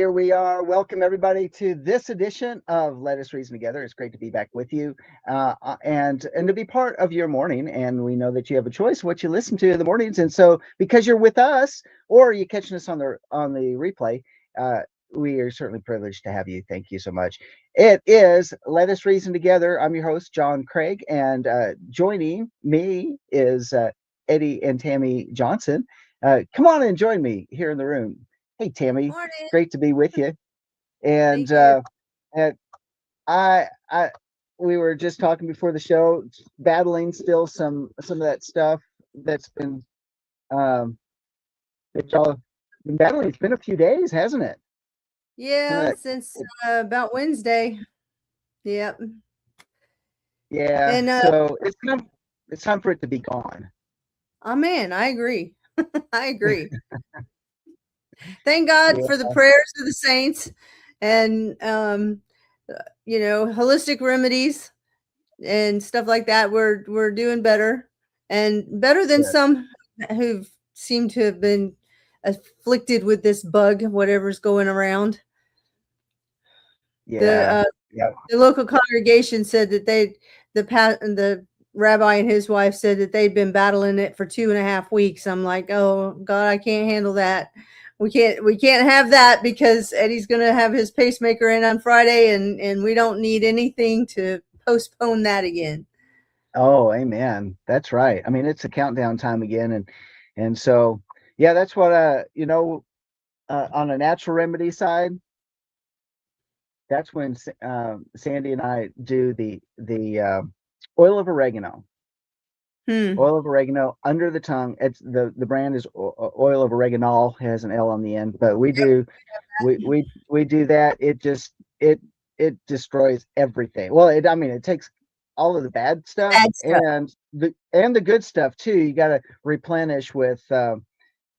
here we are. Welcome everybody to this edition of Let Us Reason Together. It's great to be back with you and to be part of your morning. And we know that you have a choice what you listen to in the mornings. And so because you're with us or you're catching us on the replay, we are certainly privileged to have you. Thank you so much. It is Let Us Reason Together. I'm your host, John Craig, and joining me is Eddie and Tammy Johnson. Come on and join me here in the room. Hey, Tammy, Morning. great to be with you. And and we were just talking before the show, battling still some of that stuff that's been that y'all been battling. It's been a few days, hasn't it? Yeah, since about Wednesday. Yep. Yeah. And so it's time for it to be gone. oh man, I agree. I agree. Thank God for the prayers of the saints and holistic remedies and stuff like that. We're doing better and better than some who've seemed to have been afflicted with this bug, whatever's going around. Yeah. The local congregation said that the rabbi and his wife said that they'd been battling it for 2.5 weeks. I'm like, oh God, I can't handle that. We can't have that because Eddie's going to have his pacemaker in on Friday and we don't need anything to postpone that again. Oh, amen. That's right. I mean, it's a countdown time again. And so, yeah, that's what, on a natural remedy side, that's when Sandi and I do the oil of oregano. Oil of oregano under the tongue. It's the brand is oil of oregano. It has an L on the end, but we do that. It destroys everything. Well, it takes all of the bad stuff. And the good stuff too. You got to replenish with the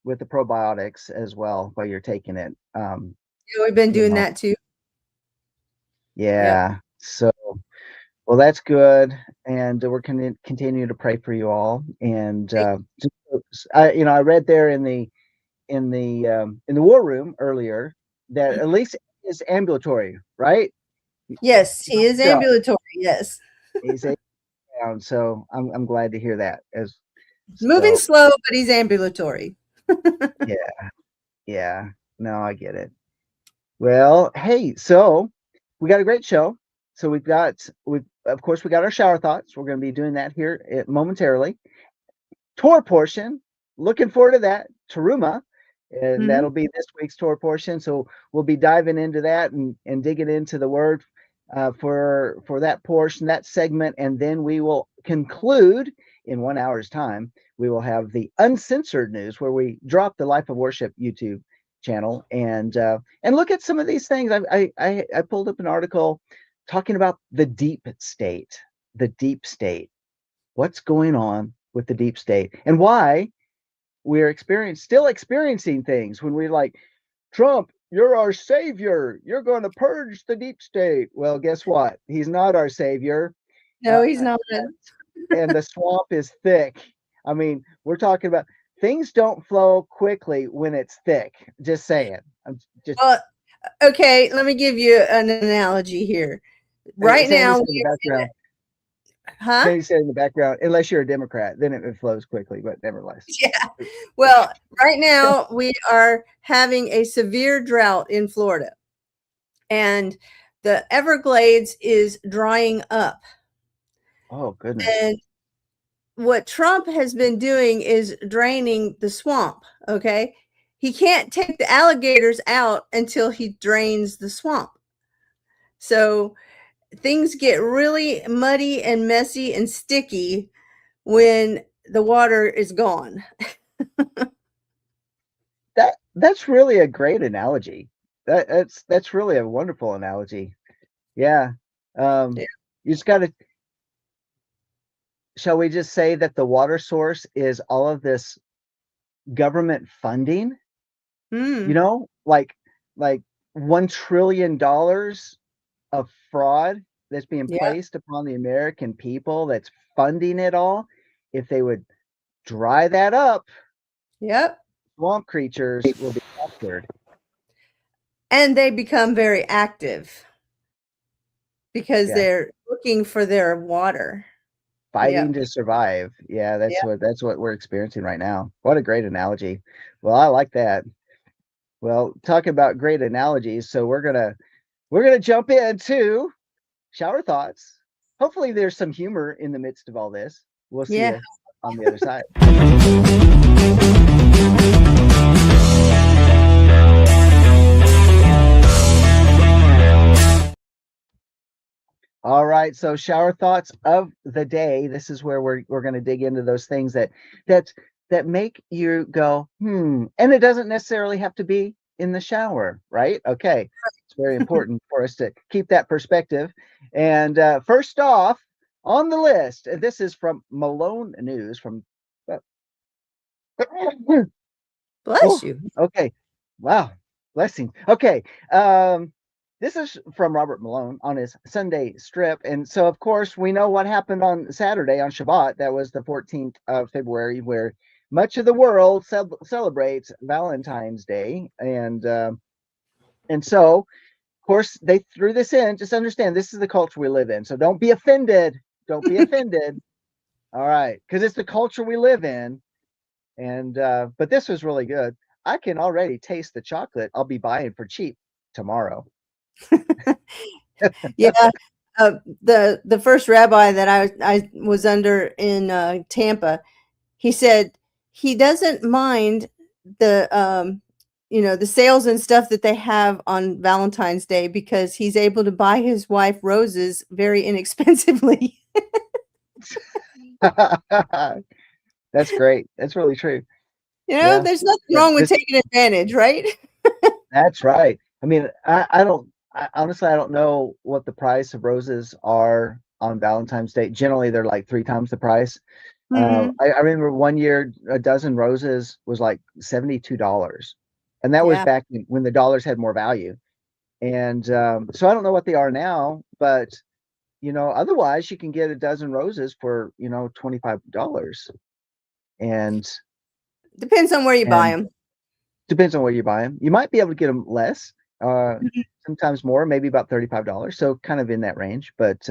probiotics as well while you're taking it. We've been doing that too. Yeah. Yep. So, well, that's good, and we're going to continue to pray for you all. And I read there in the war room earlier that at least is ambulatory, right? Yes, he is ambulatory. Yes, he's down. So I'm glad to hear that. Moving slow, but he's ambulatory. Yeah. No, I get it. Well, hey, so we got a great show. So we got our shower thoughts. We're going to be doing that here momentarily. Torah Portion, looking forward to that. Teruma, and that'll be this week's Torah Portion. So we'll be diving into that and digging into the word for that portion, that segment, and then we will conclude in 1 hour's time. We will have the uncensored news where we drop the Life of Worship YouTube channel and look at some of these things. I pulled up an article talking about the deep state. What's going on with the deep state and why we're still experiencing things when we're like, Trump, you're our savior. You're going to purge the deep state. Well, guess what? He's not our savior. No, he's not. And the swamp is thick. I mean, we're talking about things don't flow quickly when it's thick. Just saying. Well, okay, let me give you an analogy here. Right now, Sandy said in the background, unless you're a Democrat, then it flows quickly, but nevertheless. Yeah. Well, right now we are having a severe drought in Florida. And the Everglades is drying up. Oh, goodness. And what Trump has been doing is draining the swamp, okay? He can't take the alligators out until he drains the swamp. So things get really muddy and messy and sticky when the water is gone. That's really a great analogy. That's really a wonderful analogy. Yeah. You just got to. Shall we just say that the water source is all of this government funding? You know, like $1 trillion of fraud that's being placed upon the American people that's funding it all. If they would dry that up, swamp creatures will be captured. And they become very active because Yeah. they're looking for their water. Fighting Yep. to survive. Yeah, Yep. that's what we're experiencing right now. What a great analogy. Well, I like that. Well, talking about great analogies, so we're gonna jump into shower thoughts. Hopefully there's some humor in the midst of all this. We'll see Yeah. you on the other side. All right, so shower thoughts of the day. This is where we're going to dig into those things that that make you go, and it doesn't necessarily have to be in the shower, right? Okay, it's very important for us to keep that perspective. And first off on the list, and this is from Malone News from. Bless Oh, you. okay. Wow. Blessing. Okay. This is from Robert Malone on his Sunday strip. And so, of course, we know what happened on Saturday on Shabbat. That was the 14th of February, where much of the world celebrates Valentine's Day. And so, of course, they threw this in. Just understand this is the culture we live in. So don't be offended. Don't be offended. All right. Because it's the culture we live in. And but this was really good. I can already taste the chocolate I'll be buying for cheap tomorrow. Yeah. The first rabbi that I was under in Tampa, he said he doesn't mind the the sales and stuff that they have on Valentine's Day because he's able to buy his wife roses very inexpensively. That's great. That's really true. You know, Yeah. there's nothing Yeah. wrong with taking advantage, right? That's right. I mean, I don't honestly I don't know what the price of roses are on Valentine's Day. Generally, they're like 3 times the price. Mhm. I remember one year a dozen roses was like $72, and that was Yeah. back when the dollars had more value. And so I don't know what they are now, but otherwise you can get a dozen roses for $25, and Depends on where you buy and them. depends on where you buy them. You might be able to get them less, uh, sometimes more, maybe about $35. So kind of in that range. But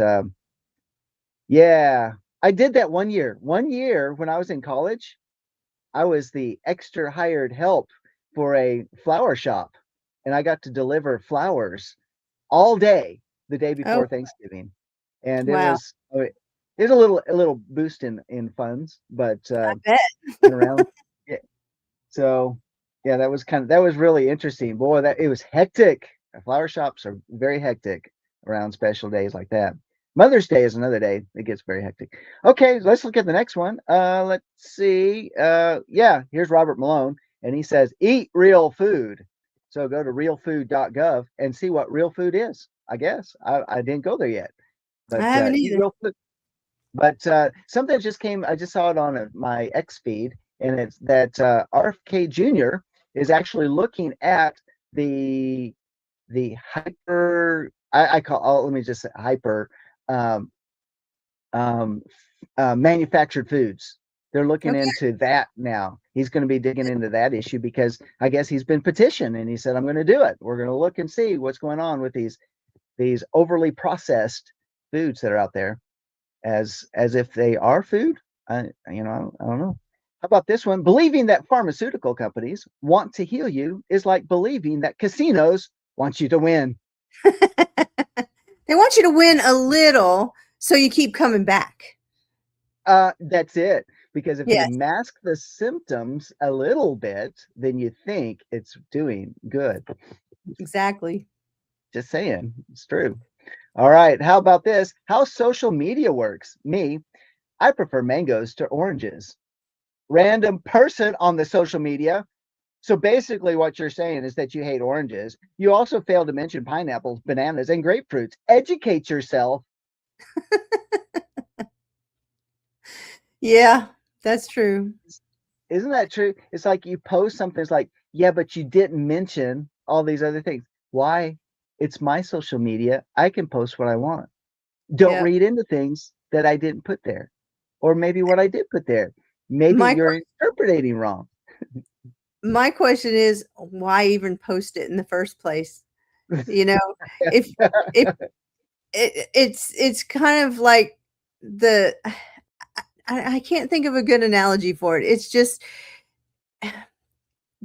yeah, I did that one year. One year when I was in college, I was the extra hired help for a flower shop, and I got to deliver flowers all day the day Oh, before Thanksgiving, and wow. it was a little boost in funds, but I bet. went around. Yeah, so yeah, that was really interesting. Boy, that it was hectic. Flower shops are very hectic around special days like that. Mother's Day is another day it gets very hectic. Okay, let's look at the next one. Let's see. Yeah, here's Robert Malone, and he says, "Eat real food." So go to realfood.gov and see what real food is. I guess I didn't go there yet, I but haven't eat either. real food. But something just came. I just saw it on my X feed, and it's that RFK Jr. is actually looking at the hyper. I call. Oh, let me just say hyper um, um, manufactured foods. They're looking Okay. into that now. He's going to be digging into that issue because I guess he's been petitioned, and he said, "I'm going to do it. We're going to look and see what's going on with these overly processed foods that are out there." As if they are food. I don't know. How about this one? Believing that pharmaceutical companies want to heal you is like believing that casinos want you to win. They want you to win a little so you keep coming back. That's it. Because if you Yes, mask the symptoms a little bit, then you think it's doing good. exactly. Just saying, it's true. All right. How about this? How social media works. Me, I prefer mangoes to oranges. Random person on the social media. So basically, what you're saying is that you hate oranges. You also fail to mention pineapples, bananas, and grapefruits. Educate yourself. Yeah, that's true. Isn't that true? It's like you post something, it's like, yeah, but you didn't mention all these other things. Why? It's my social media. I can post what I want. Don't Yep. read into things that I didn't put there, or maybe what I did put there. Maybe My you're interpreting wrong. my question is why even post it in the first place? if it's kind of like the I can't think of a good analogy for it. It's just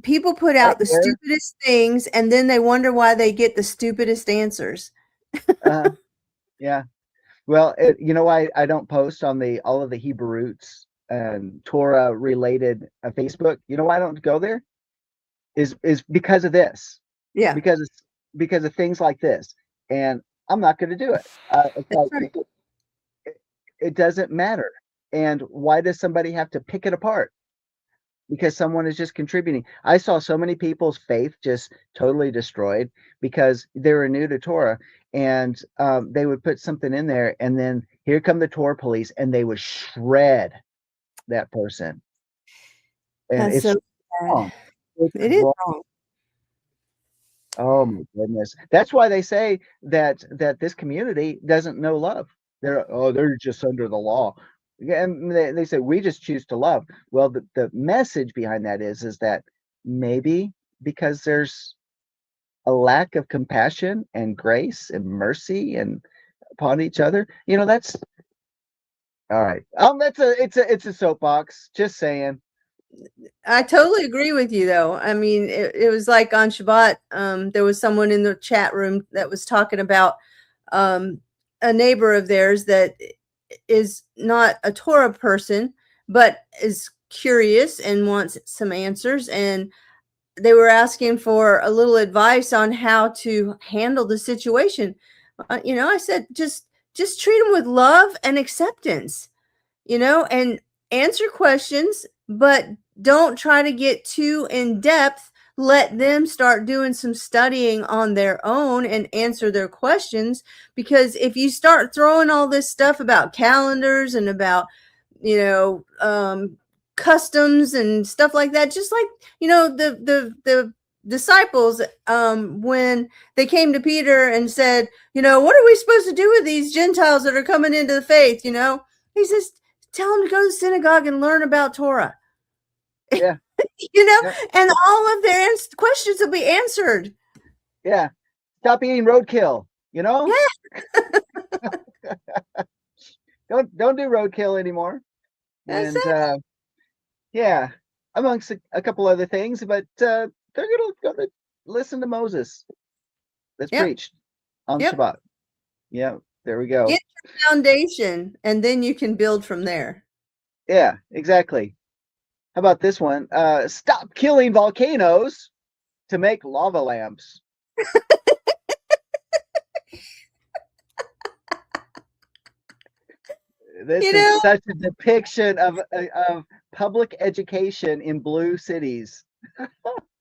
people put Right out the there. stupidest things and then they wonder why they get the stupidest answers. Yeah. Well, you know why I don't post on all of the Hebrew roots and Torah related Facebook? You know why I don't go there? Is because of this, Yeah, because because of things like this, and I'm not going to do it. It's that's like right. it doesn't matter. And why does somebody have to pick it apart? Because someone is just contributing. I saw so many people's faith just totally destroyed because they were new to Torah, and they would put something in there, and then here come the Torah police, and they would shred that person. And That's it's so sad. wrong. It's It is wrong. wrong. Oh my goodness. That's why they say that this community doesn't know love. They're just under the law. Yeah, and they say we just choose to love. Well, the message behind that is that maybe because there's a lack of compassion and grace and mercy and upon each other, that's all right. It's a soapbox. Just saying. I totally agree with you, though. I mean, it was like on Shabbat, there was someone in the chat room that was talking about a neighbor of theirs that is not a Torah person, but is curious and wants some answers. And they were asking for a little advice on how to handle the situation. I said, just treat them with love and acceptance, and answer questions, but don't try to get too in depth. Let them start doing some studying on their own and answer their questions. Because if you start throwing all this stuff about calendars and about, you know, customs and stuff like that, just like, the disciples, when they came to Peter and said, what are we supposed to do with these Gentiles that are coming into the faith? He says, tell them to go to the synagogue and learn about Torah. Yeah. Yep. And all of their questions will be answered. Yeah. Stop eating roadkill. Yeah. Don't do roadkill anymore. That's And it. yeah, amongst a couple other things, but they're gonna listen to Moses that's Yep. preached on Yep. Shabbat. Yeah, there we go. Get your foundation, and then you can build from there. Yeah, exactly. How about this one? Stop killing volcanoes to make lava lamps. This is such a depiction of public education in blue cities.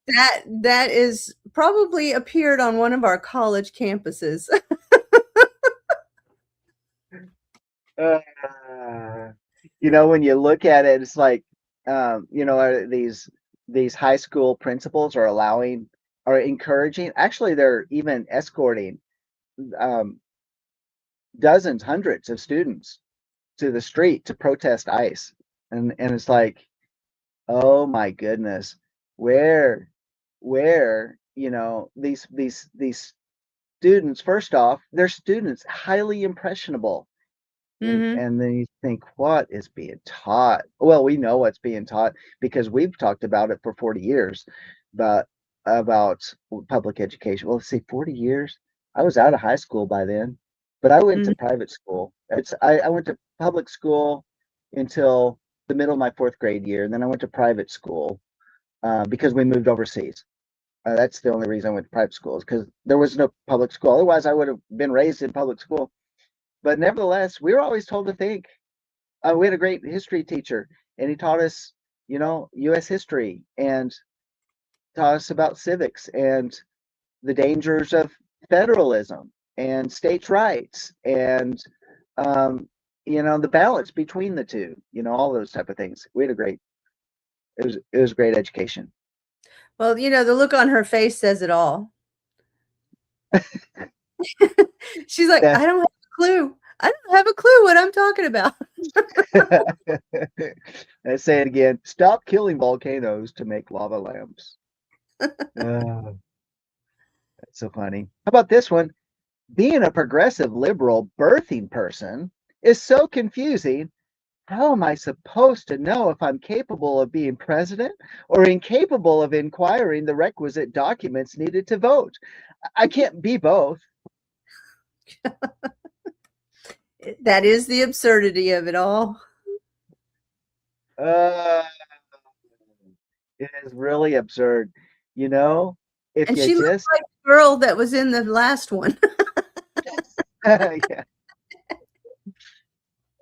That is probably appeared on one of our college campuses. Uh, when you look at it, it's like, these high school principals are encouraging. Actually, they're even escorting um, dozens, hundreds of students to the street to protest ICE, and it's like, oh my goodness, where these students, first off, they're students, highly impressionable. Mm-hmm. And then you think, what is being taught? Well, we know what's being taught because we've talked about it for 40 years, but about public education. Well, let's see, 40 years. I was out of high school by then, but I went to Mm-hmm. private school. I went to public school until the middle of my fourth grade year, and then I went to private school because we moved overseas. That's the only reason I went to private schools, because there was no public school. Otherwise, I would have been raised in public school. But nevertheless, we were always told to think. We had a great history teacher, and he taught us, U.S. history, and taught us about civics and the dangers of federalism and states' rights, and the balance between the two. All those type of things. We had it was great education. Well, the look on her face says it all. She's like, Yeah. I don't have a clue. I don't have a clue what I'm talking about. Let's say it again. Stop killing volcanoes to make lava lamps. That's So funny. How about this one? Being a progressive liberal birthing person is so confusing. How am I supposed to know if I'm capable of being president or incapable of inquiring the requisite documents needed to vote? I can't be both. That is the absurdity of it all. Uh, it is really absurd. You know, if And you she looks just, like the girl that was in the last one. yeah,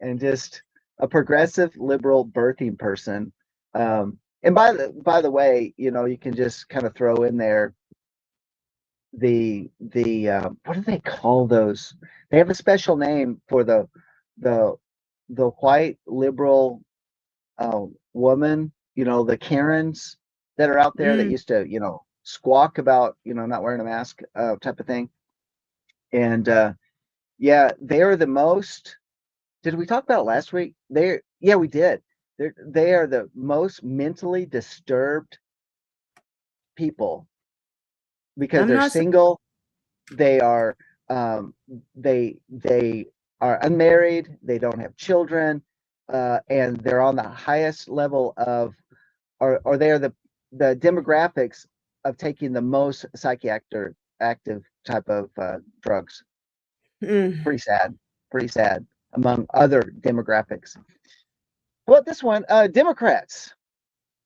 and just a progressive liberal birthing person. And by the way, you know, you can just kind of throw in there the what do they call those? They have a special name for the the white liberal woman, you know, the Karens that are out there that Mm, used to, you know, squawk about, you know, not wearing a mask type of thing. And yeah, they are the most. Did we talk about it last week? Yeah, we did. They are the most mentally disturbed people because I'm they're not. single. They are um, they are unmarried. They don't have children, and they're on the highest level of, or they are the demographics of taking the most psychiatric active type of drugs. Mm. Pretty sad. Pretty sad among other demographics. Well, this one, Democrats,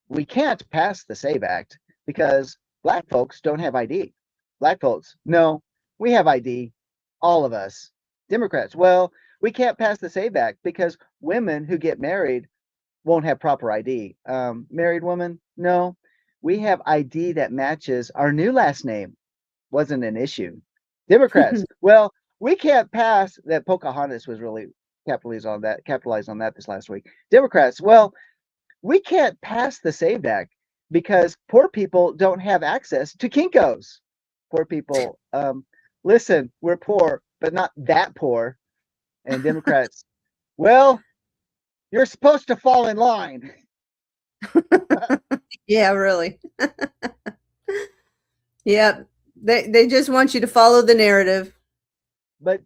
we can't pass the SAVE Act because black folks don't have ID. Black folks, no, we have ID, all of us. Democrats, well, we can't pass the SAVE Act because women who get married won't have proper ID. Married woman, no, we have ID that matches our new last name. Wasn't an issue. Democrats, well, we can't pass that. Pocahontas was really capitalized on that this last week. Democrats, well, we can't pass the SAVE Act because poor people don't have access to Kinkos. Poor people, listen, we're poor, but not that poor. And Democrats, well, you're supposed to fall in line. Yeah, really. Yep. They just want you to follow the narrative. But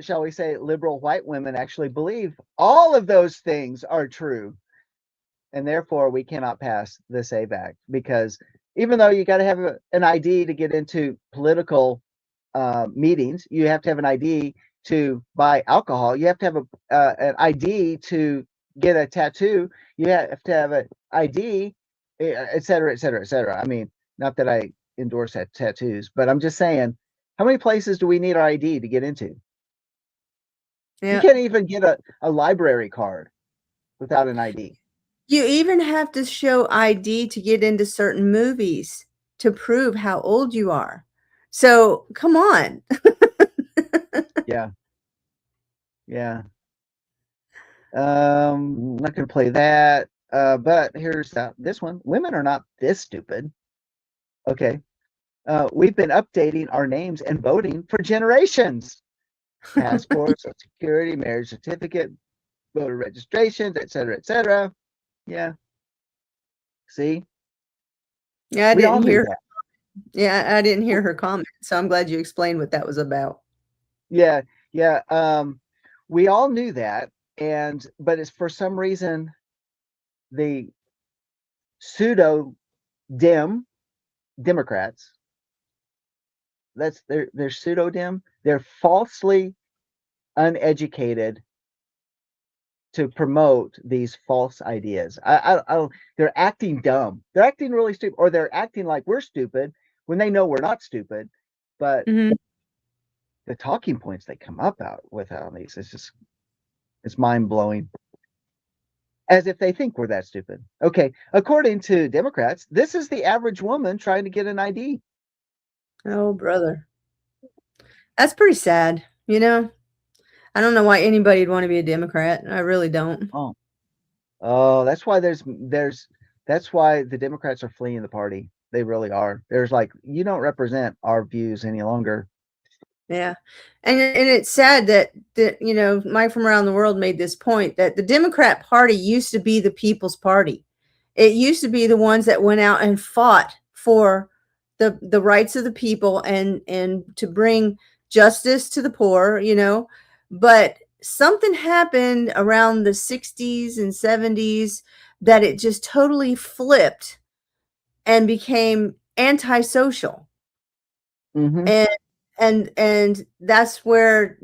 shall we say liberal white women actually believe all of those things are true, and therefore we cannot pass the SAVE Act because even though you got to have an ID to get into political meetings, you have to have an ID to buy alcohol. You have to have an ID to get a tattoo. You have to have an ID, et cetera, et cetera, et cetera. I mean, not that I endorse tattoos, but I'm just saying, how many places do we need our ID to get into? You Yeah. can't even get a library card without an ID. You even have to show ID to get into certain movies to prove how old you are. So come on. Yeah, yeah. I'm not gonna play that. But here's this one. Women are not this stupid. Okay. We've been updating our names and voting for generations. Passport, social security, marriage certificate, voter registrations, et cetera, et cetera. Yeah. See, Yeah, I we all didn't knew hear. that. Yeah, I didn't hear her comment. So I'm glad you explained what that was about. Yeah, yeah. We all knew that, and but it's for some reason the pseudo Democrats. They're pseudo dim. They're falsely uneducated to promote these false ideas. They're acting dumb. They're acting really stupid, or they're acting like we're stupid when they know we're not stupid. But Mhm. the talking points they come up out with on these, it's mind blowing. As if they think we're that stupid. Okay, according to Democrats, this is the average woman trying to get an ID. Oh, brother. That's pretty sad, you know? I don't know why anybody'd want to be a Democrat. I really don't. Oh, oh, that's why the Democrats are fleeing the party. They really are. There's like, you don't represent our views any longer. Yeah. And it's sad that you know, Mike from Around the World made this point that the Democrat Party used to be the people's party. It used to be the ones that went out and fought for the rights of the people and to bring justice to the poor, but something happened around the 60s and 70s that it just totally flipped and became antisocial. Mm-hmm. And that's where,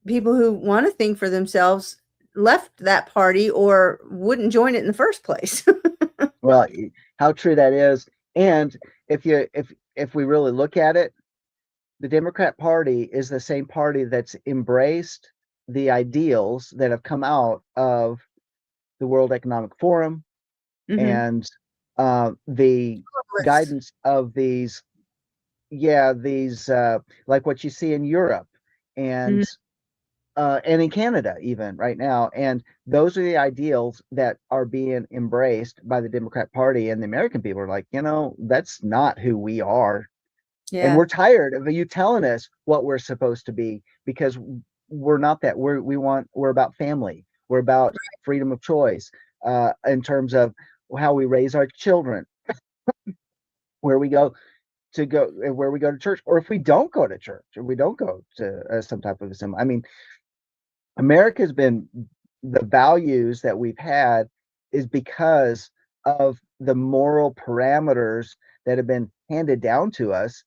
people who want to think for themselves left that party or wouldn't join it in the first place. Well, how true that is. And if we really look at it, the Democrat Party is the same party that's embraced the ideals that have come out of the World Economic Forum Mhm. and the List. guidance of these, these like what you see in Europe and Mhm. and in Canada even right now. And those are the ideals that are being embraced by the Democrat Party. And the American people are like, that's not who we are. And Yeah. we're tired of you telling us what we're supposed to be because we're not that. We're about family. We're about freedom of choice in terms of how we raise our children, where we go where we go to church, or if we don't go to church, or we don't go to some type of assembly. I mean, America's been the values that we've had is because of the moral parameters that have been handed down to us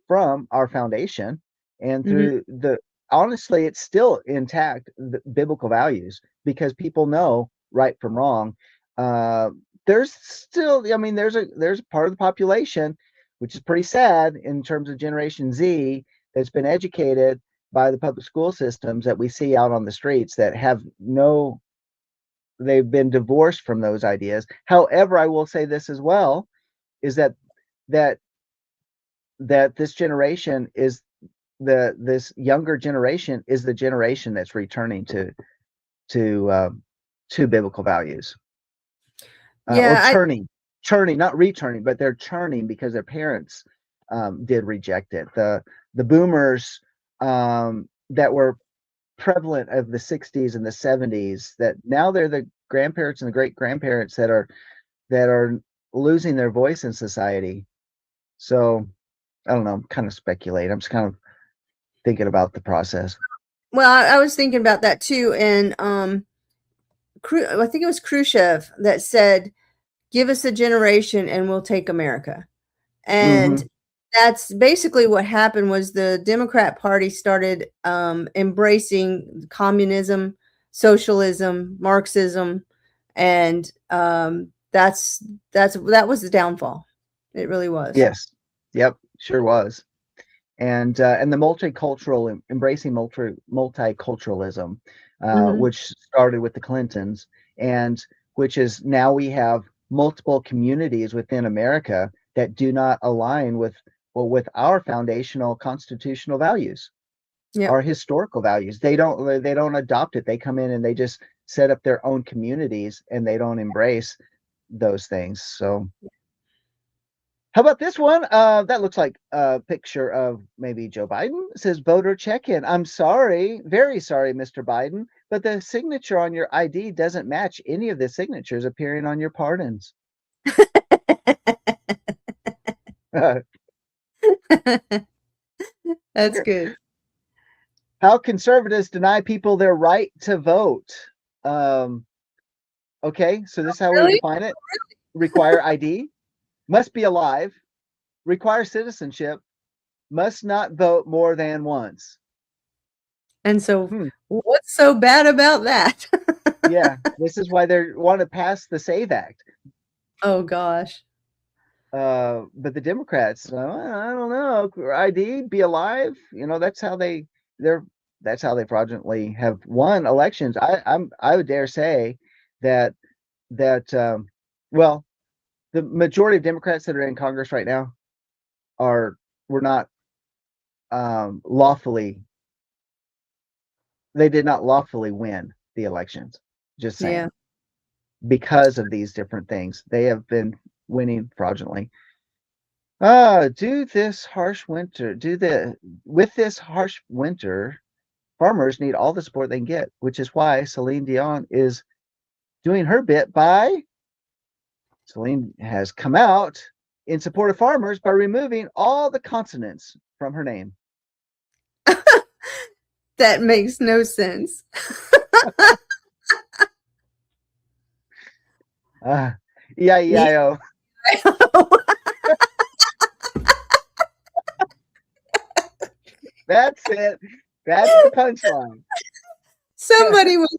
from our foundation and Mhm. through the honestly it's still intact the biblical values because people know right from wrong. uh, there's still, I mean, there's a part of the population, which is pretty sad in terms of Generation Z, that's been educated by the public school systems that we see out on the streets that have no, they've been divorced from those ideas. However, I will say this as well, is that that this generation is this younger generation is the generation that's returning to to biblical values, or Yeah, churning, not returning, but they're churning because their parents did reject it. The boomers that were prevalent of the 60s and the 70s, that now they're the grandparents and the great grandparents that are losing their voice in society. So I don't know, I'm kind of speculating. I'm just kind of thinking about the process. well, I was thinking about that too, and I think it was Khrushchev that said, "Give us a generation, and we'll take America." And Hmm. that's basically what happened. Was the Democrat Party started embracing communism, socialism, Marxism, and that was the downfall. It really was. Yes. Yep. Sure was. And the multicultural, embracing multiculturalism, Mhm. which started with the Clintons, and which is now we have multiple communities within America that do not align with our foundational constitutional values, our Yep. historical values. They don't adopt it. They come in and they just set up their own communities and they don't embrace those things. So how about this one? That looks like a picture of maybe Joe Biden. It says voter check-in. I'm sorry, very sorry, Mr. Biden, but the signature on your ID doesn't match any of the signatures appearing on your pardons. That's good. How conservatives deny people their right to vote. Um, okay, so this is how we would Really? define it. Require ID, must be alive, require citizenship, must not vote more than once. And so, Hmm. what's so bad about that? Yeah, this is why they want to pass the SAVE Act. Oh gosh. But the Democrats, I don't know, ID, be alive. They're that's how they fraudulently have won elections. I would dare say that that well, the majority of Democrats that are in Congress right now are were not lawfully, they did not lawfully win the elections. Just Yeah. saying, because of these different things, they have been winning fraudulently. Do this harsh winter, do the with this harsh winter, farmers need all the support they can get, which is why Celine Dion is doing her bit by Celine has come out in support of farmers by removing all the consonants from her name. That makes no sense. E-I-E-I-O. That's it. That's the punchline. Somebody was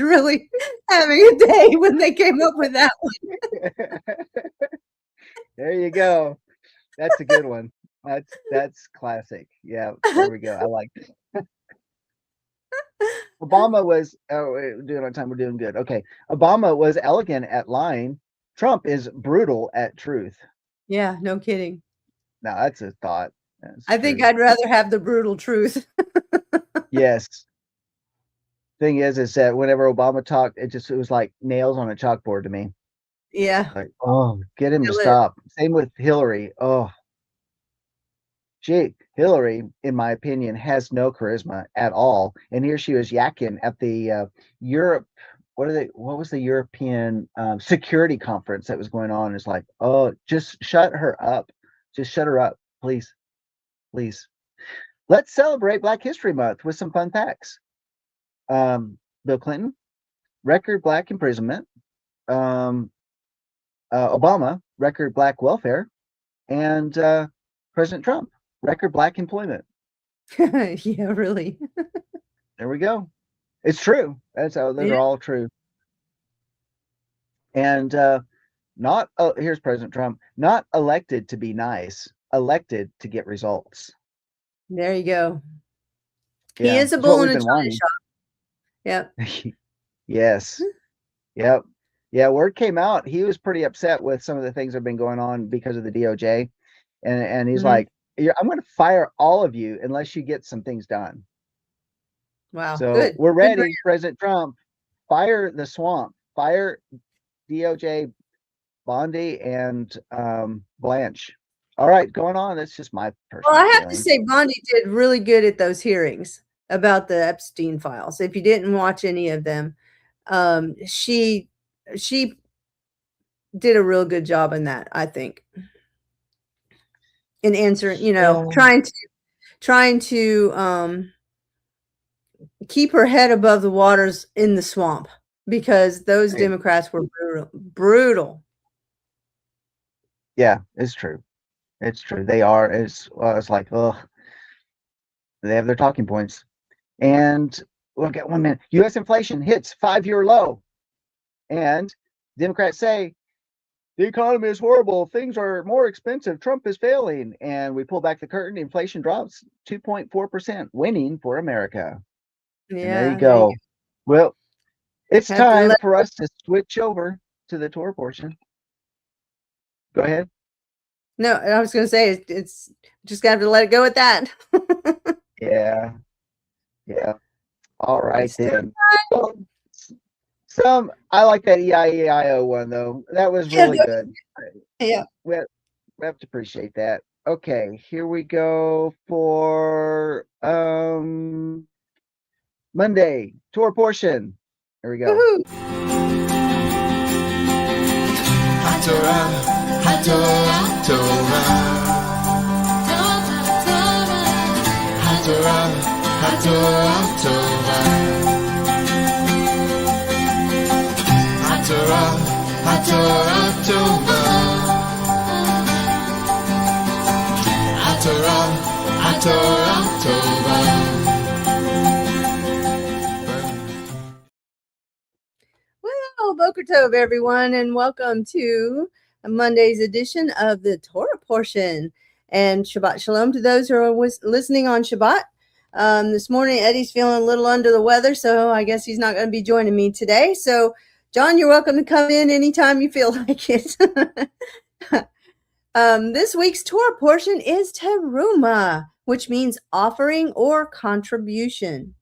really having a day when they came up with that one. There you go. That's a good one. That's classic. Yeah, there we go. I like it. Obama was doing on time. We're doing good. Okay. Obama was elegant at lying. Trump is brutal at truth. Yeah, no kidding. Now that's a thought. I think I'd rather have the brutal truth. Yes. Thing is that whenever Obama talked, it was like nails on a chalkboard to me. Yeah. Like, oh, get him to stop. Same with Hillary. Oh, Hillary, in my opinion, has no charisma at all. And here she was yakking at the Europe. What was the European security conference that was going on? It's like, oh, just shut her up. Just shut her up, please. Please. Let's celebrate Black History Month with some fun facts. Bill Clinton, record Black imprisonment. Obama, record Black welfare. And President Trump, record Black employment. Yeah, really. There we go. It's true. Those are all true. And here's President Trump, not elected to be nice, elected to get results. There you go. Yeah, he is a bull in a china shop. Yep. Yes. Yep. Yeah, word came out. He was pretty upset with some of the things that have been going on because of the DOJ. And he's like, I'm going to fire all of you unless you get some things done. Wow. So good. We're ready, President Trump. Fire the swamp. Fire DOJ, Bondi, and Blanche. All right, going on. That's just my personal Well, I have feeling. to say, Bondi did really good at those hearings about the Epstein files. If you didn't watch any of them, she did a real good job in that, I think, in answering, trying to keep her head above the waters in the swamp, because those Democrats were brutal. Yeah, it's true. It's true. They are. It's like, oh, they have their talking points. And look at 1 minute. U.S. inflation hits 5-year low. And Democrats say the economy is horrible. Things are more expensive. Trump is failing. And we pull back the curtain. Inflation drops 2.4%, winning for America. Yeah. And there you go. Well, it's time for us to switch over to the Torah portion. Go ahead. No, I was going to say, it's just got to let it go with that. Yeah. All right, then. I like that E-I-E-I-O one, though. That was really good. Yeah. We have to appreciate that. Okay, here we go for Monday, Torah portion. Here we go. Well, Boker Tov, everyone, and welcome to Monday's edition of the Torah portion. And Shabbat Shalom to those who are listening on Shabbat. This morning, Eddie's feeling a little under the weather, so I guess he's not going to be joining me today. So, John, you're welcome to come in anytime you feel like it. This week's Torah portion is Teruma, which means offering or contribution.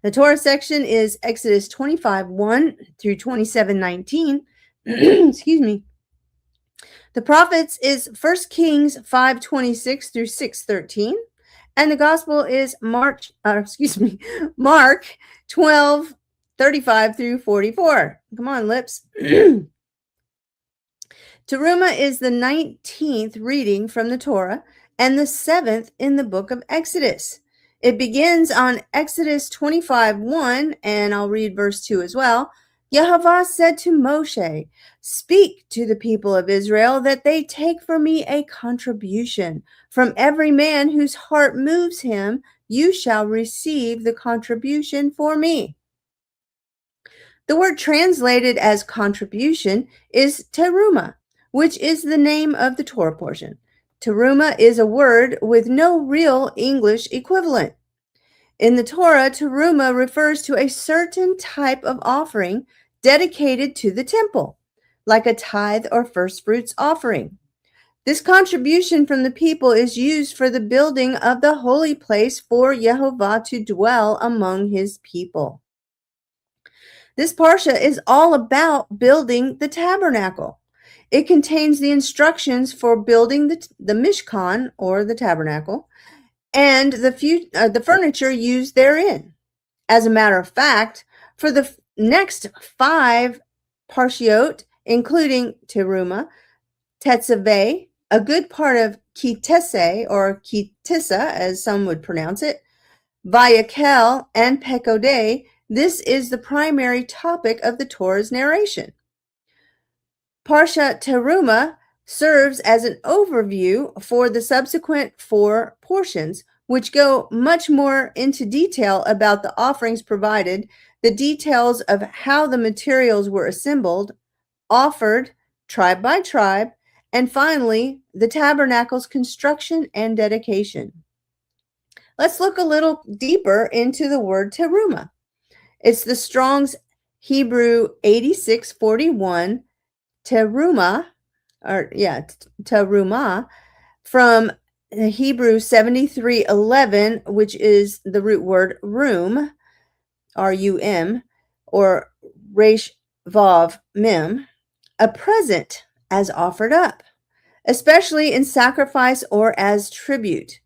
The Torah section is Exodus 25:1 through 27:19. Excuse me. The prophets is 1 Kings 5:26 through 6:13. And the gospel is Mark 12:35 through 44. Come on, lips. Teruma is the 19th reading from the Torah and the 7th in the book of Exodus. It begins on Exodus 25:1, and I'll read verse 2 as well. Yehovah said to Moshe, "Speak to the people of Israel that they take for me a contribution. From every man whose heart moves him, you shall receive the contribution for me." The word translated as contribution is teruma, which is the name of the Torah portion. Teruma is a word with no real English equivalent. In the Torah, teruma refers to a certain type of offering dedicated to the temple, like a tithe or first fruits offering. This contribution from the people is used for the building of the holy place for Yehovah to dwell among his people. This parsha is all about building the tabernacle. It contains the instructions for building the Mishkan, or the tabernacle, and the furniture used therein. As a matter of fact, for the next 5 parshiot, including Teruma, Tetzaveh, a good part of Kitese, or Kitissa, as some would pronounce it, Vayakel, and Pekodeh, this is the primary topic of the Torah's narration. Parsha Teruma serves as an overview for the subsequent 4 portions, which go much more into detail about the offerings provided, the details of how the materials were assembled, offered, tribe by tribe, and finally, the tabernacle's construction and dedication. Let's look a little deeper into the word teruma. It's the Strong's Hebrew 8641, teruma, teruma, from the Hebrew 7311, which is the root word rum, R-U-M, or resh vav mem, a present as offered up, especially in sacrifice or as tribute,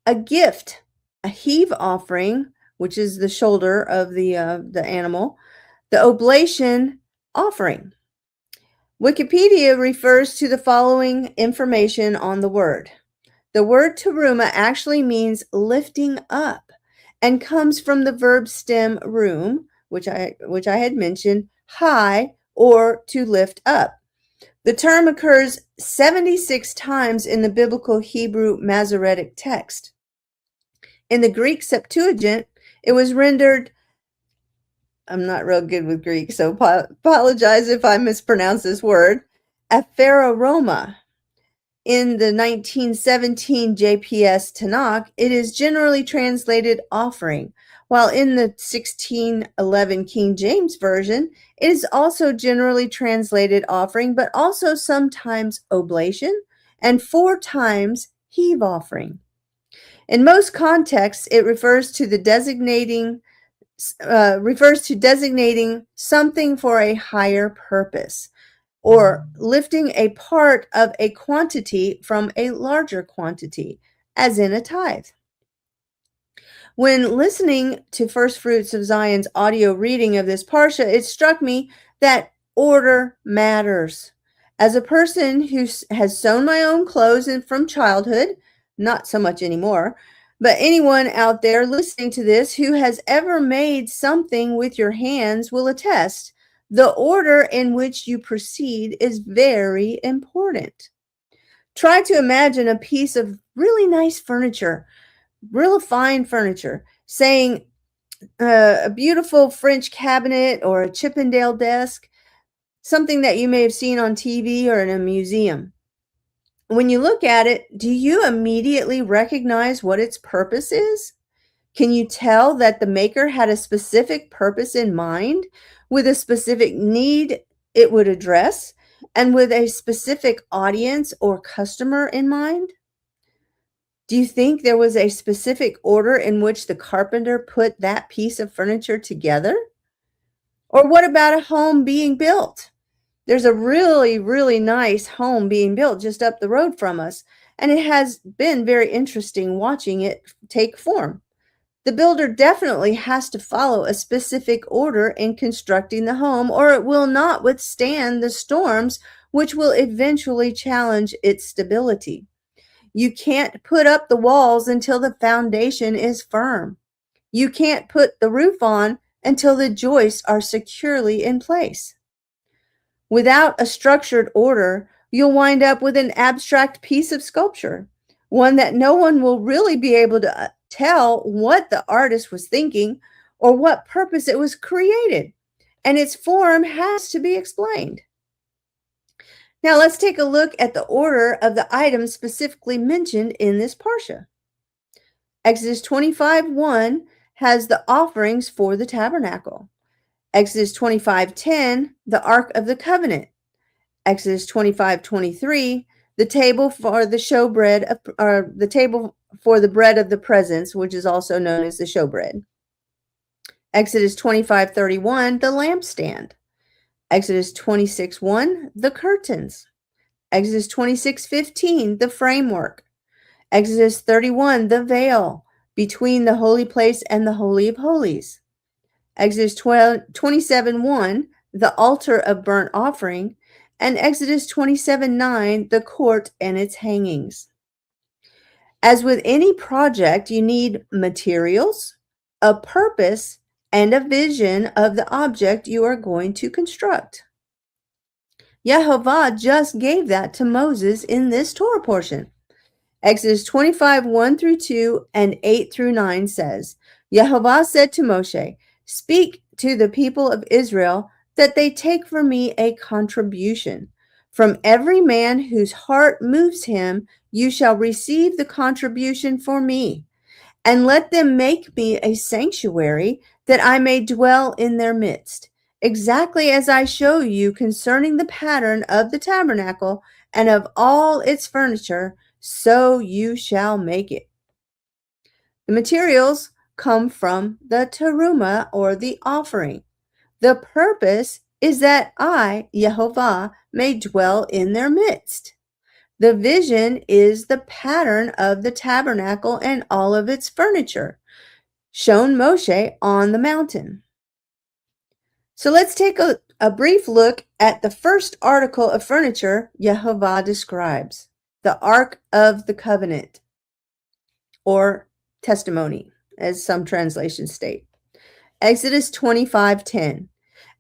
a gift, a heave offering, which is the shoulder of the animal, the oblation offering. Wikipedia refers to the following information on the word. The word teruma actually means lifting up and comes from the verb stem rum, which I had mentioned, high, or to lift up. The term occurs 76 times in the biblical Hebrew Masoretic text. In the Greek Septuagint, it was rendered, I'm not real good with Greek, so apologize if I mispronounce this word, apheroroma. In the 1917 JPS Tanakh, it is generally translated offering, while in the 1611 King James Version, it is also generally translated offering, but also sometimes oblation and 4 times heave offering. In most contexts, it refers to designating something for a higher purpose, or lifting a part of a quantity from a larger quantity, as in a tithe. When listening to First Fruits of Zion's audio reading of this parsha, it struck me that order matters. As a person who has sewn my own clothes from childhood, not so much anymore, but anyone out there listening to this who has ever made something with your hands will attest, the order in which you proceed is very important. Try to imagine a piece of really nice furniture, real fine furniture, saying a beautiful French cabinet or a Chippendale desk, something that you may have seen on TV or in a museum. When you look at it, do you immediately recognize what its purpose is? Can you tell that the maker had a specific purpose in mind, with a specific need it would address, and with a specific audience or customer in mind? Do you think there was a specific order in which the carpenter put that piece of furniture together? Or what about a home being built? There's a really, really nice home being built just up the road from us, and it has been very interesting watching it take form. The builder definitely has to follow a specific order in constructing the home, or it will not withstand the storms which will eventually challenge its stability. You can't put up the walls until the foundation is firm. You can't put the roof on until the joists are securely in place. Without a structured order, you'll wind up with an abstract piece of sculpture, one that no one will really be able to tell what the artist was thinking or what purpose it was created, and its form has to be explained. Now let's take a look at the order of the items specifically mentioned in this parsha. Exodus 25:1 has the offerings for the tabernacle. Exodus 25:10, the Ark of the Covenant. Exodus 25:23, the table for the showbread of, or the table for the bread of the presence, which is also known as the showbread. Exodus 25:31, the lampstand. Exodus 26:1, the curtains. Exodus 26:15, the framework. Exodus 31, the veil between the holy place and the Holy of Holies. Exodus 27:1, the altar of burnt offering, and Exodus 27:9, the court and its hangings. As with any project, you need materials, a purpose, and a vision of the object you are going to construct. Yehovah just gave that to Moses in this Torah portion. Exodus 25:1-2 and 8-9 says, Yehovah said to Moshe, "Speak to the people of Israel that they take for me a contribution. From every man whose heart moves him, you shall receive the contribution for me. And let them make me a sanctuary that I may dwell in their midst, exactly as I show you concerning the pattern of the tabernacle and of all its furniture, so you shall make it." The materials come from the teruma, or the offering. The purpose is that I, Yehovah, may dwell in their midst. The vision is the pattern of the tabernacle and all of its furniture, shown Moshe on the mountain. So let's take a brief look at the first article of furniture Yehovah describes, the Ark of the Covenant, or testimony, as some translations state. Exodus 25:10.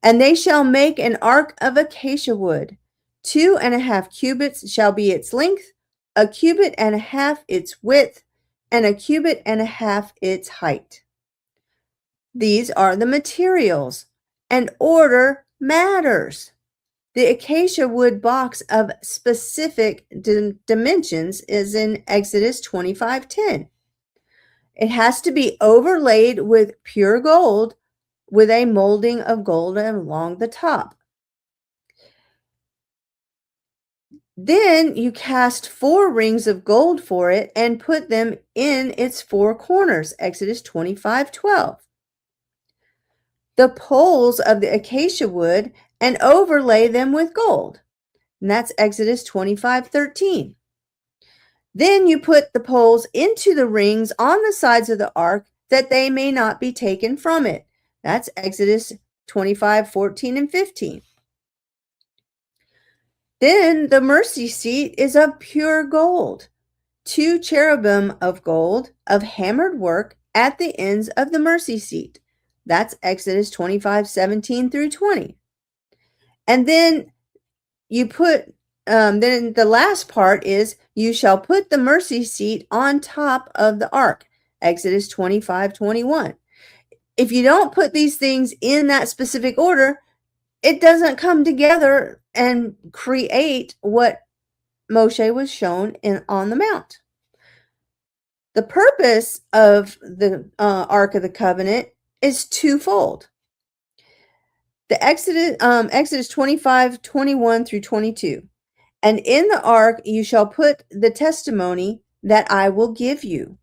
And they shall make an ark of acacia wood. 2.5 cubits shall be its length, 1.5 cubits its width, and 1.5 cubits its height. These are the materials, and order matters. The acacia wood box of specific dimensions is in Exodus 25:10. It has to be overlaid with pure gold, with a molding of gold along the top. Then you cast 4 rings of gold for it and put them in its 4 corners, Exodus 25:12. The poles of the acacia wood and overlay them with gold, and that's Exodus 25:13. Then you put the poles into the rings on the sides of the ark that they may not be taken from it. That's Exodus 25:14 and 15. Then the mercy seat is of pure gold, 2 cherubim of gold of hammered work at the ends of the mercy seat. That's Exodus 25:17-20. And then you put, then the last part is, you shall put the mercy seat on top of the ark, Exodus 25:21. If you don't put these things in that specific order, it doesn't come together and create what Moshe was shown on the mount. The purpose of the Ark of the Covenant is twofold. The Exodus 25:21-22. And in the ark you shall put the testimony that I will give you.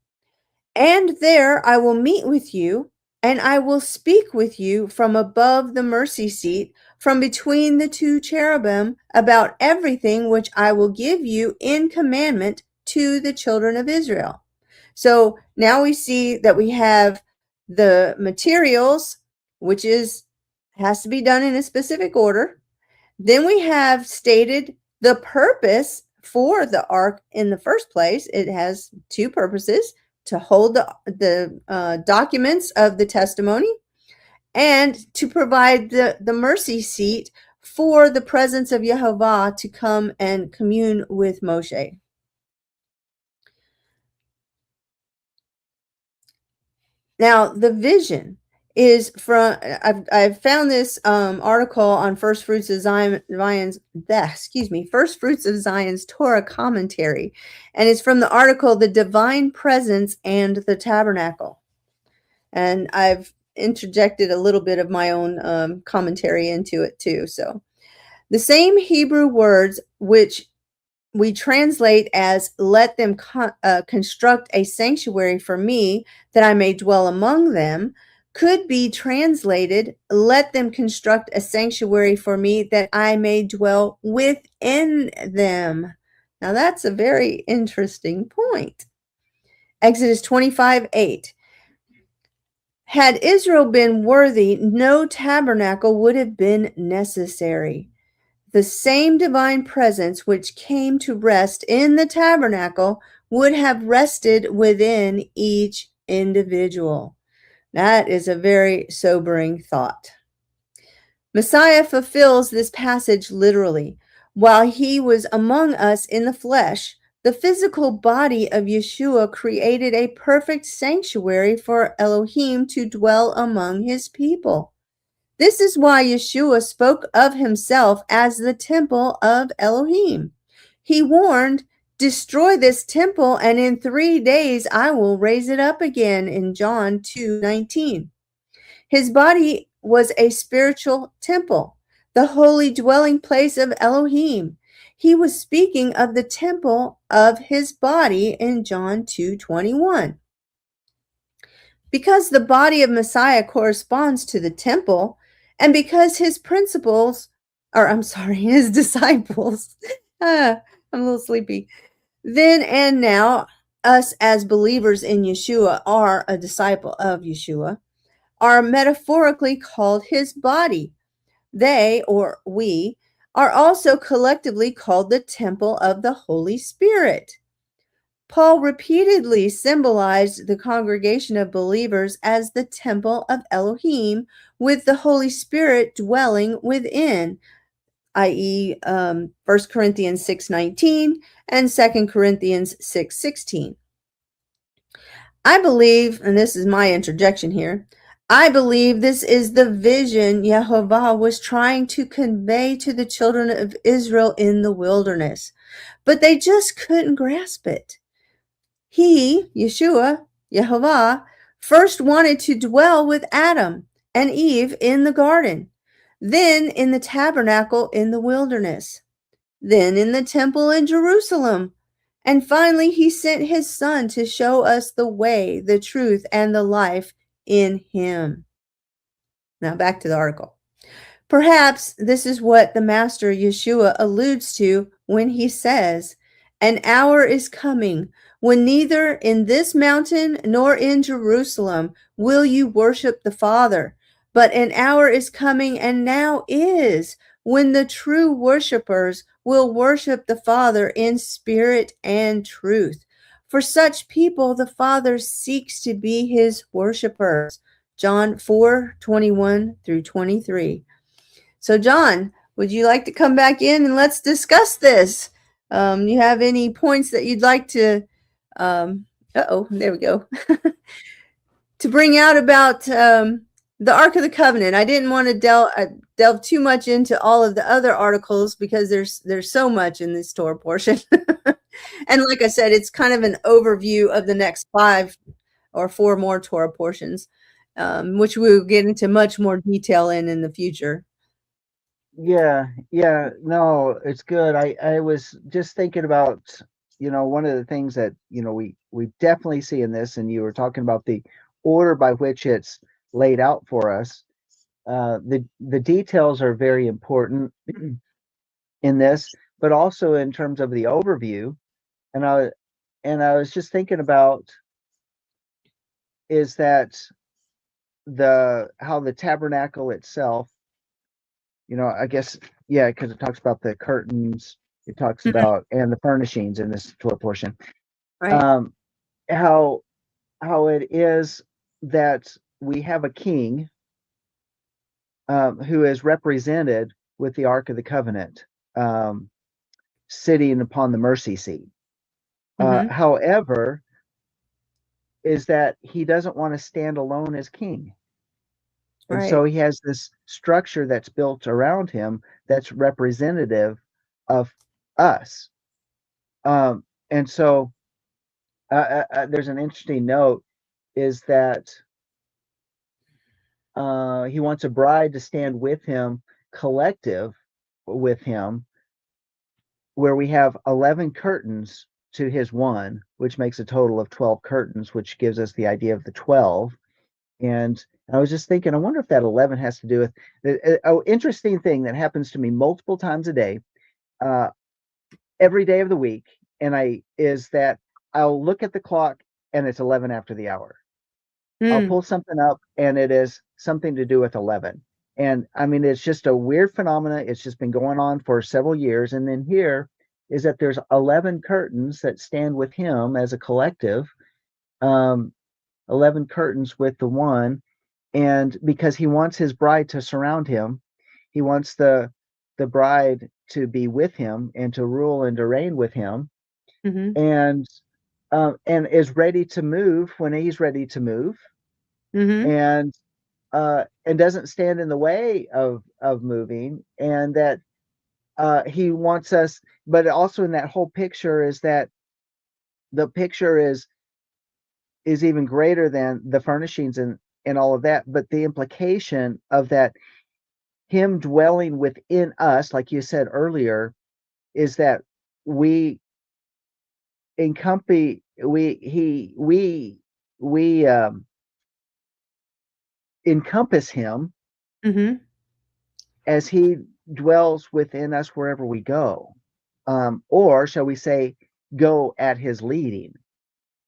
And there I will meet with you, and I will speak with you from above the mercy seat, from between the 2 cherubim, about everything which I will give you in commandment to the children of Israel. So now we see that we have the materials, which has to be done in a specific order. Then we have stated The purpose for the ark in the first place, it has two purposes: to hold the documents of the testimony, and to provide the mercy seat for the presence of Yehovah to come and commune with Moshe. Now, the vision is from, I've found this article on First Fruits of Zion's, First Fruits of Zion's Torah commentary, and it's from the article "The Divine Presence and the Tabernacle." And I've interjected a little bit of my own commentary into it too. So, the same Hebrew words which we translate as "let them construct a sanctuary for me, that I may dwell among them," could be translated, "let them construct a sanctuary for me, that I may dwell within them." Now that's a very interesting point. Exodus 25:8. Had Israel been worthy, no tabernacle would have been necessary. The same divine presence which came to rest in the tabernacle would have rested within each individual. That is a very sobering thought. Messiah fulfills this passage literally. While he was among us in the flesh, the physical body of Yeshua created a perfect sanctuary for Elohim to dwell among his people. This is why Yeshua spoke of himself as the temple of Elohim. He warned, "Destroy this temple, and in 3 days I will raise it up again," in John 2:19. His body was a spiritual temple, the holy dwelling place of Elohim. He was speaking of the temple of his body in John 2:21. Because the body of Messiah corresponds to the temple, and because his his disciples, I'm a little sleepy, then and now, us as believers in Yeshua are a disciple of Yeshua, are metaphorically called his body. They, or we, are also collectively called the temple of the Holy Spirit. Paul repeatedly symbolized the congregation of believers as the temple of Elohim, with the Holy Spirit dwelling within, i.e., 1 Corinthians 6:19 and 2 Corinthians 6:16. I believe, and this is my interjection here, I believe this is the vision Yehovah was trying to convey to the children of Israel in the wilderness, but they just couldn't grasp it. He, Yeshua, Yehovah, first wanted to dwell with Adam and Eve in the garden, then in the tabernacle in the wilderness, then in the temple in Jerusalem, and finally he sent his Son to show us the way, the truth, and the life in him. Now back to the article. Perhaps this is what the Master Yeshua alludes to when he says, "An hour is coming when neither in this mountain nor in Jerusalem will you worship the Father, but an hour is coming, and now is, when the true worshipers will worship the Father in spirit and truth. For such people the Father seeks to be his worshipers." John 4:21 through 23. So, John, would you like to come back in and let's discuss this? You have any points that you'd like to, there we go, to bring out about the Ark of the Covenant? I didn't want to delve too much into all of the other articles because there's so much in this Torah portion. And like I said, it's kind of an overview of the next 5 or 4 more Torah portions, which we'll get into much more detail in the future. Yeah, no, it's good. I was just thinking about, one of the things that, we definitely see in this, and you were talking about the order by which it's laid out for us. The details are very important in this, but also in terms of the overview. And I was just thinking about is that how the tabernacle itself, I guess, yeah, because it talks about the curtains, It talks Mhm. about, and the furnishings in this Torah portion. Right. Um, how it is that we have a king who is represented with the Ark of the Covenant, um, sitting upon the mercy seat. Mhm. However, is that he doesn't want to stand alone as king. And so Right. he has this structure that's built around him that's representative of us. And so there's an interesting note is that he wants a bride to stand with him, collective with him, where we have 11 curtains to his one, which makes a total of 12 curtains, which gives us the idea of the 12. And I was just thinking, I wonder if that 11 has to do with an interesting thing that happens to me multiple times a day, uh, every day of the week. And is that I'll look at the clock and it's 11 after the hour. I'll Mm. pull something up and it is something to do with 11. And I mean, it's just a weird phenomena. It's just been going on for several years. And then here is that there's 11 curtains that stand with him as a collective, um, 11 curtains with the one. And because he wants his bride to surround him, he wants the bride to be with him and to rule and to reign with him, Mhm. and is ready to move when he's ready to move, Mhm. and doesn't stand in the way of moving, and that he wants us. But also in that whole picture is that the picture is even greater than the furnishings and all of that, but the implication of that, him dwelling within us, like you said earlier, is that we encompass we encompass him Mhm. as he dwells within us wherever we go, or shall we say, go at his leading.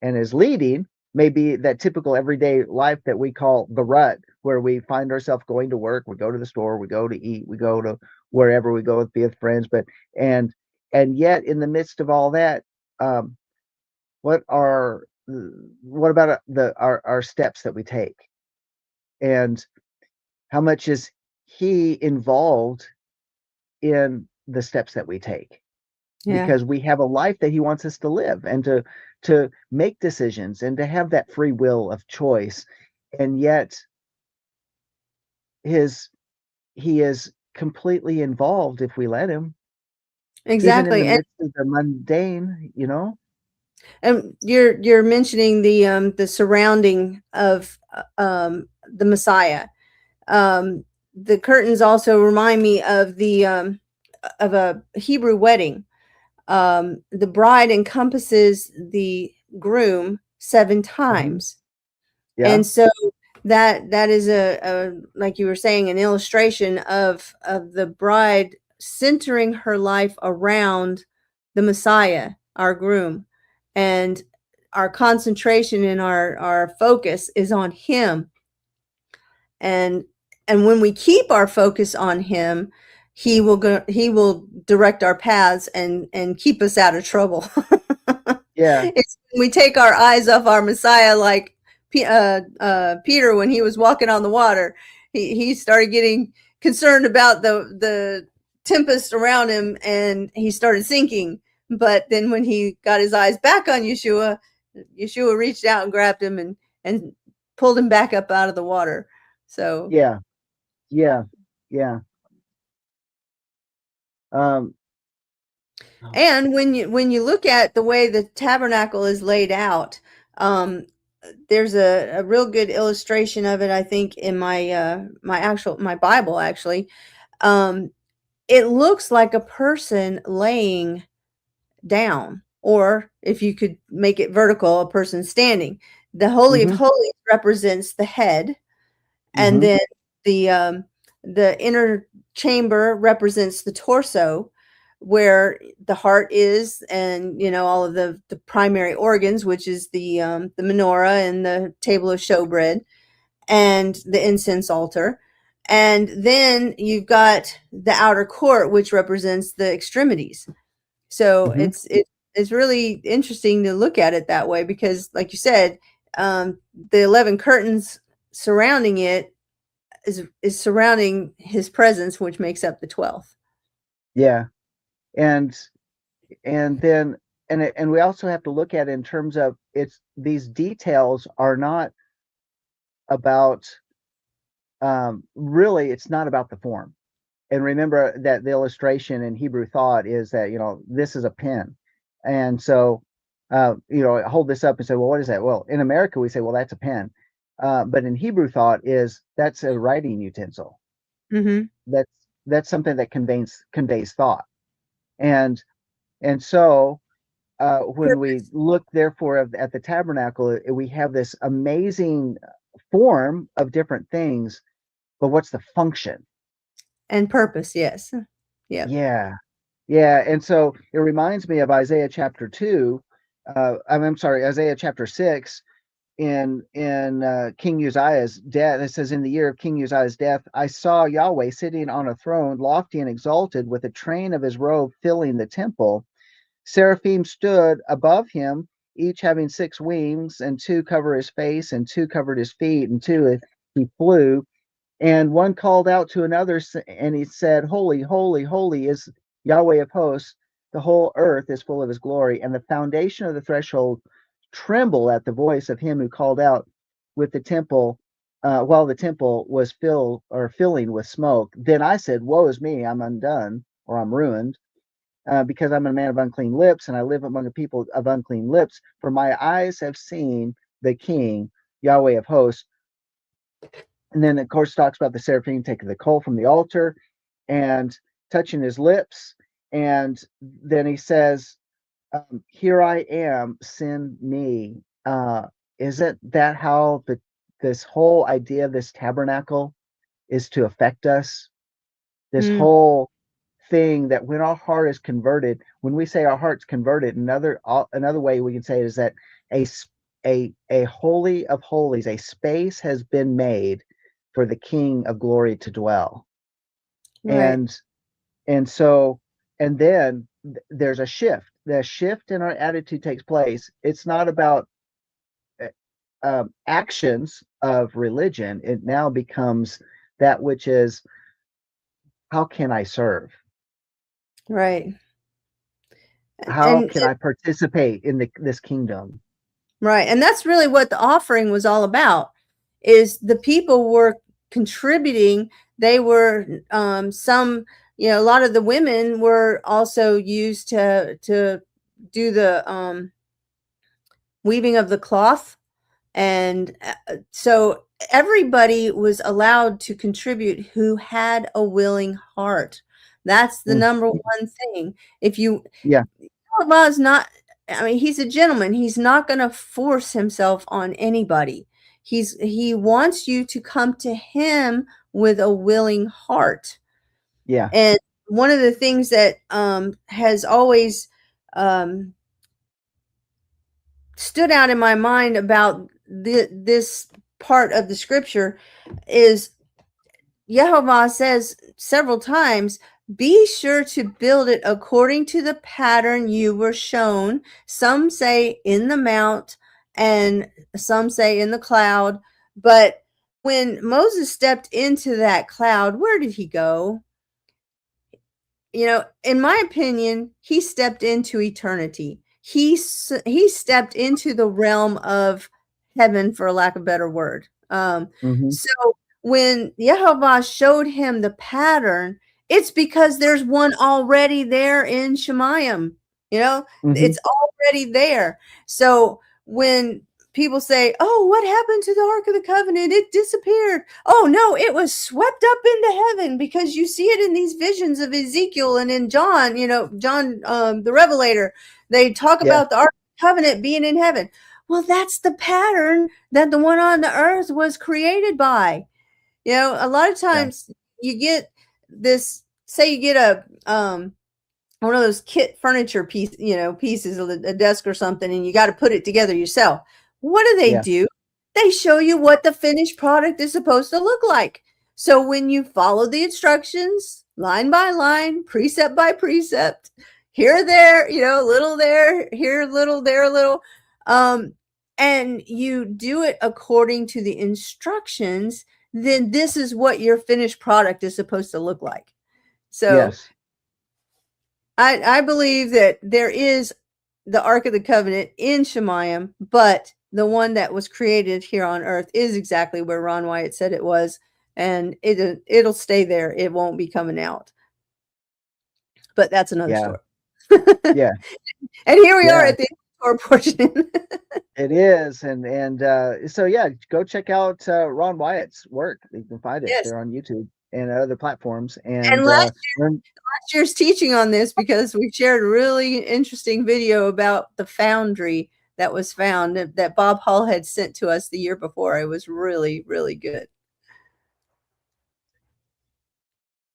And his leading may be that typical everyday life that we call the rut, where we find ourselves going to work, we go to the store, we go to eat, we go to wherever we go with be with friends. But and and yet in the midst of all that, um, what are what about our steps that we take, and how much is he involved in the steps that we take? Yeah. Because we have a life that he wants us to live and to make decisions and to have that free will of choice. And yet his he is completely involved if we let him, even in the Exactly. midst of the mundane. And you're mentioning the surrounding of the Messiah. The curtains also remind me of a Hebrew wedding. The bride encompasses the groom 7 Mhm. times. Yeah. And so that is a like you were saying, an illustration of the bride centering her life around the Messiah, our groom, and our concentration and our focus is on him. And when we keep our focus on him, he will direct our paths and keep us out of trouble. Yeah. It's when we take our eyes off our Messiah, like Peter when he was walking on the water. He started getting concerned about the tempest around him, and he started sinking. But then when he got his eyes back on Yeshua, Yeshua reached out and grabbed him and pulled him back up out of the water. So, Yeah. Yeah. Yeah. um and when you look at the way the tabernacle is laid out, um, there's a real good illustration of it, I think, in my Bible actually. Um, it looks like a person laying down, or if you could make it vertical, a person standing. The Holy of mhm. Holies represents the head, and Mhm. then the um, the inner chamber represents the torso, where the heart is, and all of the primary organs, which is the menorah and the table of showbread and the incense altar. And then you've got the outer court, which represents the extremities. So Hmm. it's really interesting to look at it that way, because like you said, the 11 curtains surrounding it is surrounding his presence, which makes up the 12th. Yeah. And then and we also have to look at it in terms of it's these details are not about really it's not about the form. And remember that the illustration in Hebrew thought is that, this is a pen. And so, hold this up and say, well, what is that? Well, in America, we say, well, that's a pen. But in Hebrew thought that's a writing utensil. Mm-hmm. That's something that conveys thought. And so when we look therefore at the tabernacle, we have this amazing form of different things, but what's the function? And purpose, yes. Yep. Yeah. Yeah, and so it reminds me of Isaiah chapter 2. I'm sorry, Isaiah chapter 6 in King Uzziah's death. It says, in the year of King Uzziah's death, I saw Yahweh sitting on a throne, lofty and exalted, with a train of his robe filling the temple. Seraphim stood above him, each having 6 wings, and 2 covered his face, and 2 covered his feet, and 2 he flew. And one called out to another, and he said, holy, holy, holy is Yahweh of hosts. The whole earth is full of his glory. And the foundation of the threshold trembled at the voice of him who called out with the temple, while the temple was filling with smoke. Then I said, woe is me, I'm undone, or I'm ruined, because I'm a man of unclean lips, and I live among a people of unclean lips. For my eyes have seen the King, Yahweh of hosts. And then, of course, talks about the seraphim taking the coal from the altar and touching his lips. And then he says, here I am, send me. Isn't that how this whole idea of this tabernacle is to affect us? This Mm, whole thing that when our heart is converted, when we say our heart's converted, another way we can say it is that a holy of holies, a space has been made for the King of glory to dwell. right. And so then there's a shift. The shift in our attitude takes place. It's not about actions of religion. It now becomes that which is, how can I serve? Right. How And can I participate in this kingdom? right. And that's really what the offering was all about, is the people were contributing. They were some, a lot of the women were also used to do the weaving of the cloth. And so everybody was allowed to contribute who had a willing heart. That's the Mm, number one thing. If you, yeah, Allah's not, I mean, he's a gentleman. He's not going to force himself on anybody. He wants you to come to him with a willing heart. yeah. And one of the things that has always stood out in my mind about this part of the scripture is Yehovah says several times, be sure to build it according to the pattern you were shown. Some say in the mount and some say in the cloud. But when Moses stepped into that cloud, where did he go? In my opinion, he stepped into eternity. He stepped into the realm of heaven, for lack of a better word. Hmm. So when Yehovah showed him the pattern, it's because there's one already there in Shemayim. Hmm. It's already there. So when people say, "Oh, what happened to the Ark of the Covenant? It disappeared." Oh no, it was swept up into heaven, because you see it in these visions of Ezekiel and in John. John, the Revelator. They talk Yeah, about the Ark of the Covenant being in heaven. Well, that's the pattern that the one on the earth was created by. A lot of yeah, times you get this. Say you get a one of those kit furniture pieces of a desk or something, and you got to put it together yourself. What yeah, do? They show you what the finished product is supposed to look like. So when you follow the instructions line by line, precept by precept, here, there, little there, here, little, there, little. And you do it according to the instructions, then this is what your finished product is supposed to look like. So Yes. I believe that there is the Ark of the Covenant in Shemayim, but the one that was created here on earth is exactly where Ron Wyatt said it was, and it'll stay there. It won't be coming out. But that's another story. Yeah. And here we are at the Torah Portion. It is, and so yeah, go check out Ron Wyatt's work. You can find it there on YouTube and other platforms. And last year's teaching on this, because we shared a really interesting video about the foundry that was found that Bob Hall had sent to us the year before. It was really, really good.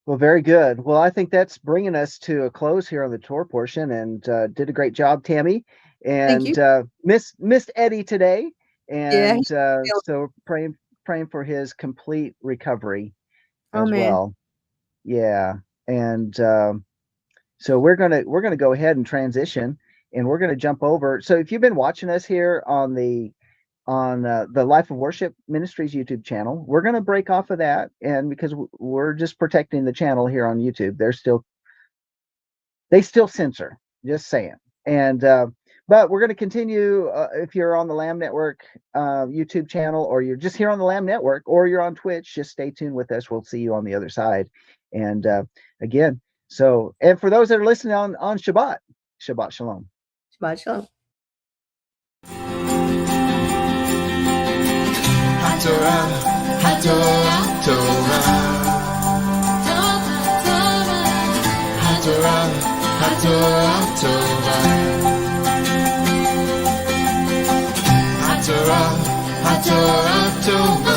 Well, very good. Well, I think that's bringing us to a close here on the Torah Portion, and did a great job, Tammy. And missed Eddie today, and so praying for his complete recovery as well. Yeah, and so we're gonna go ahead and transition, and we're gonna jump over. So if you've been watching us here on the Life of Worship Ministries YouTube channel, we're gonna break off of that, and because we're just protecting the channel here on YouTube, they still censor. Just saying, and but we're going to continue. If you're on the Lamb Network YouTube channel, or you're just here on the Lamb Network, or you're on Twitch, just stay tuned with us. We'll see you on the other side. And again, and for those that are listening on Shabbat, Shabbat Shalom. Shabbat Shalom. HaTorah, HaTorah, Torah. HaTorah, HaTorah, Torah. HaTorah, HaTorah, Torah.